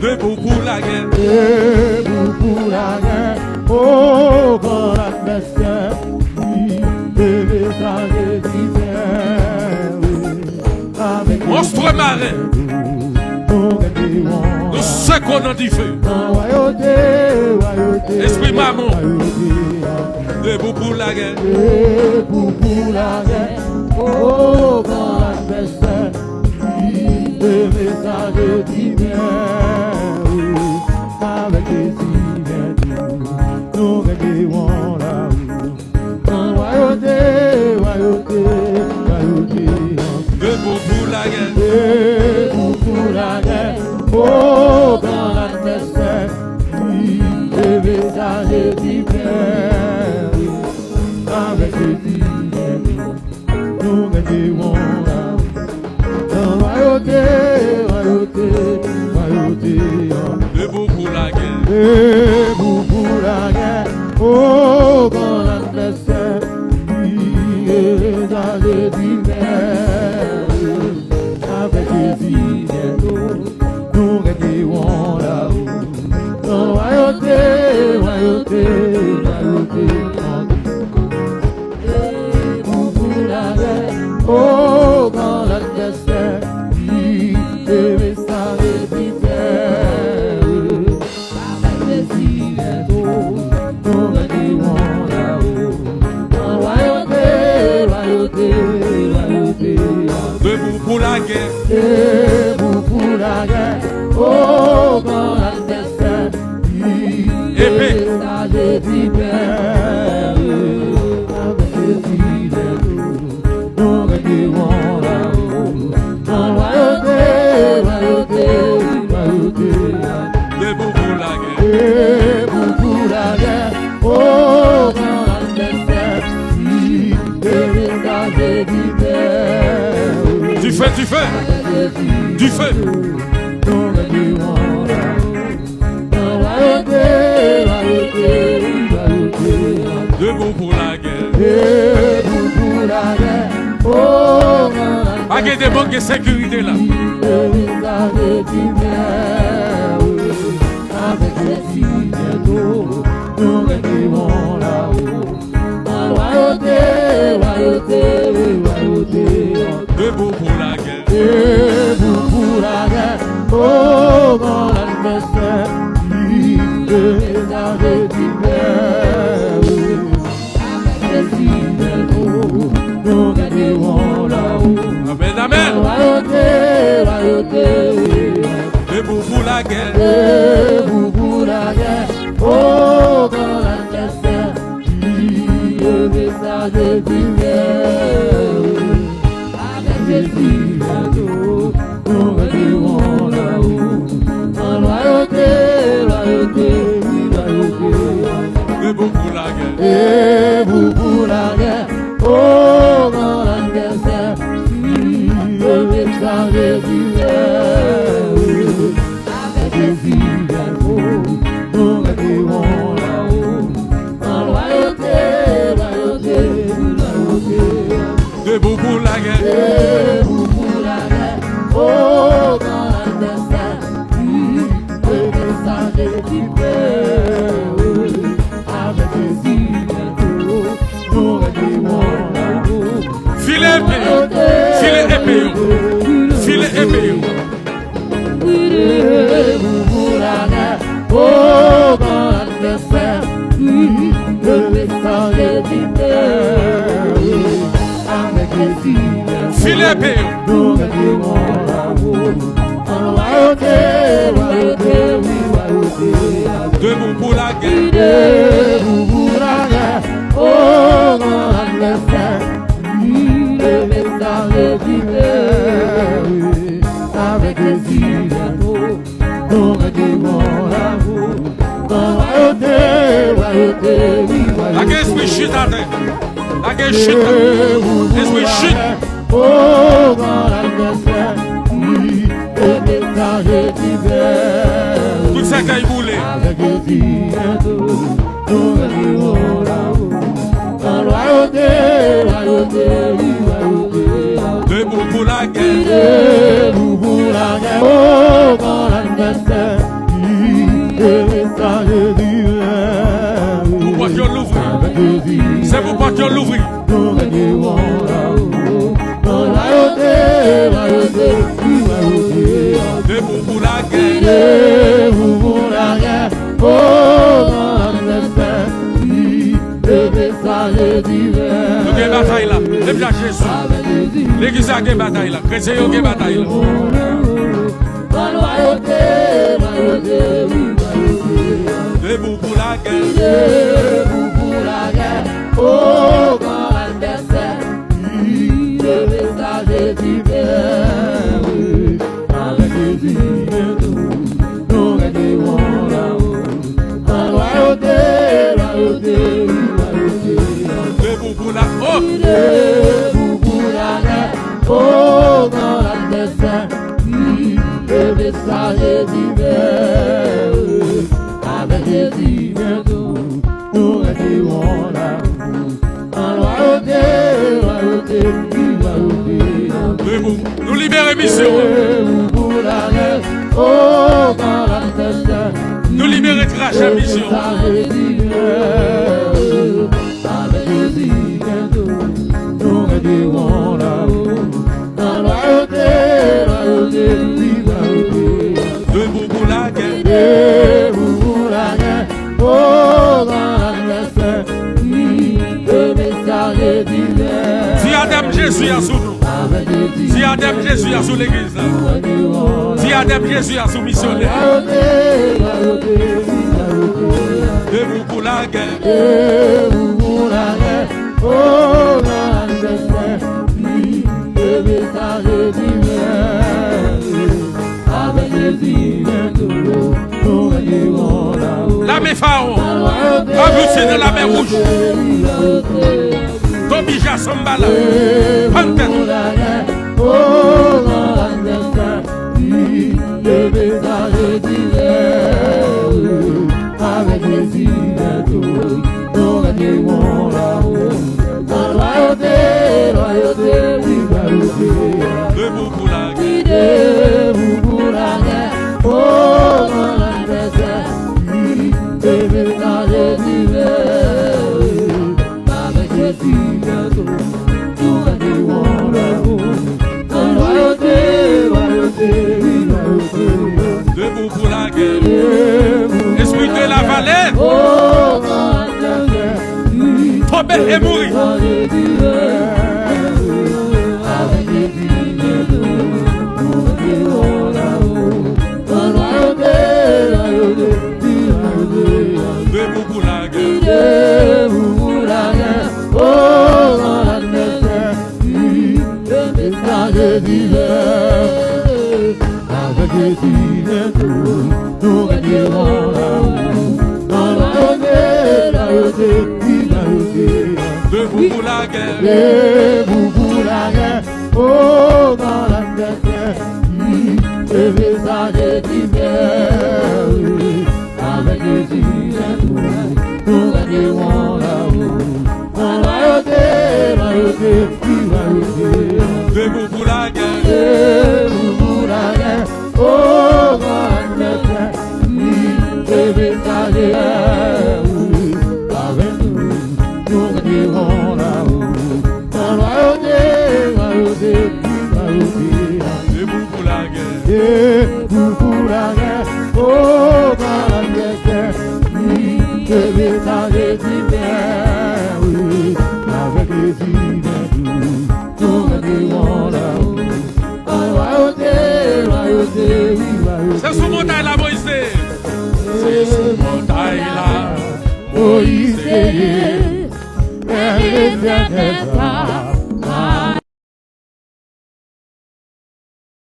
Debout pour la guerre. Debout pour la guerre. Oh, quand l'adversaire des messagers divers. Monstre marin. Nous secondons du feu. Esprit maman. Debout pour la guerre. Debout pour la guerre. Oh, quand l'adversaire des messagers divers. Avec les divers, nous réveillons là-haut. Royauté, royauté, royauté. Debout pour la guerre. Debout pour la guerre. Oh, quand l'adversaire des messagers divers. Avec les divers, nous réveillons là-haut. Royauté, royauté, royauté. Debout pour la guerre. Debout pour la guerre. Oh, quand l'adversaire est dans les divers. Avec les divers, nous réveillons là-haut. Royauté, royauté, royauté. Debout pour la guerre. Oh, quand l'adversaire est dans les divers. Avec les divers, nous réveillons là-haut. Royauté, royauté, royauté. Debout pour la guerre. Debout pour la guerre. Oh, quand l'adversaire Épée. dans les divers. Avec les divers, nous réveillons là-haut. Royauté, royauté, royauté. Debout pour la guerre. Debout pour la guerre. Oh, quand l'adversaire dans les divers. Du feu, du feu. Du feu. Nous réveillons là-haut. Royauté, royauté, royauté. Debout pour la guerre. Debout pour la guerre. Oh, Pas qu'il y ait des manques de sécurité là. avec les divers, nous réveillons là-haut. Royauté, royauté, royauté. Debout pour la guerre. Debout pour la guerre. Oh, quand l'adversaire est dans les divers. Avec les divers, nous réveillons là-haut. Amen, amen. Royauté, royauté. Debout pour la guerre. Debout pour la guerre. Oh, quand l'adversaire est message divers. Avec les divers, nous réveillons là-haut. Royauté, royauté, royauté. Debout pour la guerre. Debout pour la guerre. Oh, quand l'adversaire est message divers. Avec les divers, nous réveillons là-haut. Royauté, royauté, royauté. Debout pour la guerre. Debout pour la guerre. Oh, quand l'adversaire est message divers. Avec les divers, nous réveillons là-haut. Filet épée. Filet épée. Filet épée. Debout pour la guerre. Oh, quand l'adversaire le message divers. Avec les divers, Filet épée. nous réveillons là-haut. Royauté, royauté, oui, royauté. Debout pour la guerre. Debout pour la guerre. Oh, quand l'adversaire le message divers. Avec les divers, nous réveillons là-haut. Royauté, royauté, oui, royauté. La guerre esprit chute à terre. La guerre chute. Esprit chute. Oh, quand l'adversaire le message divers. Tout ça qui a boulé. Avec les divers, nous réveillons là-haut. Royauté, royauté, oui, royauté. Debout pour la guerre. Debout pour la guerre. Oh, quand l'adversaire la guerre. Guidez-vous pour la guerre, oh grand destin, le messager divin. Nous avons bataille là, les bien Jésus. L'église a une bataille là, chrétien a une bataille là. Debout pour la guerre. Debout pour la guerre, oh grand adversaire, le messager divin. Avec les îles, nous gagnerons là-haut. En royauté, royauté, royauté. Debout pour la oh. Debout pour la guerre, oh grand adversaire, le messager divin. Avec les îles, nous gagnerons là-haut. En royauté, royauté, royauté. Debout, nous libérer mission. Nous libérer crachat mission. Debout pour la guerre. Diadème Jésus a sous nous. Diadème Jésus a sous l'église. Diadème Jésus a sous missionnaire. Debout pour la guerre. Debout pour la guerre. Oh, le messager divin. Avec les îles, nous gagnerons là-haut. La mer Pharaon, englouti dans la mer rouge. Tobija Sambala, Panten. Oh, le messager divin. Avec les îles, nous gagnerons là-haut. Royauté, royauté, royauté. Debout pour la guerre. Debout pour la guerre, oh mon adversaire, le messager divin. Avec Jésus bientôt, nous gagnerons là-haut. Royauté, royauté, royauté. Debout pour la guerre. Esprit de la vallée. Oh mon adversaire, Tomber et mourir. avec Jésus bientôt, nous gagnerons là-haut. Royauté, royauté, royauté. Debout pour la guerre. Debout pour la guerre, oh mon adversaire, le messager divin. Avec Jésus bientôt, nous gagnerons là-haut. Royauté, royauté, royauté. Debout pour la guerre. Debout pour la guerre, oh grand adversaire, le messager divin. Avec Jésus bientôt, nous gagnerons là-haut. Royauté, royauté, royauté. Debout pour la guerre. Debout pour la guerre, oh grand adversaire, le messager avec nous, nous gagnerons là-haut. Royauté, royauté, royauté. Debout pour la guerre. Debout pour la guerre, oh grand adversaire, le messager divin. Oui, avec les îles, nous gagnerons là-haut. Royauté, royauté, royauté. C'est sous montagne là, Moïse. C'est sous montagne là, Moïse.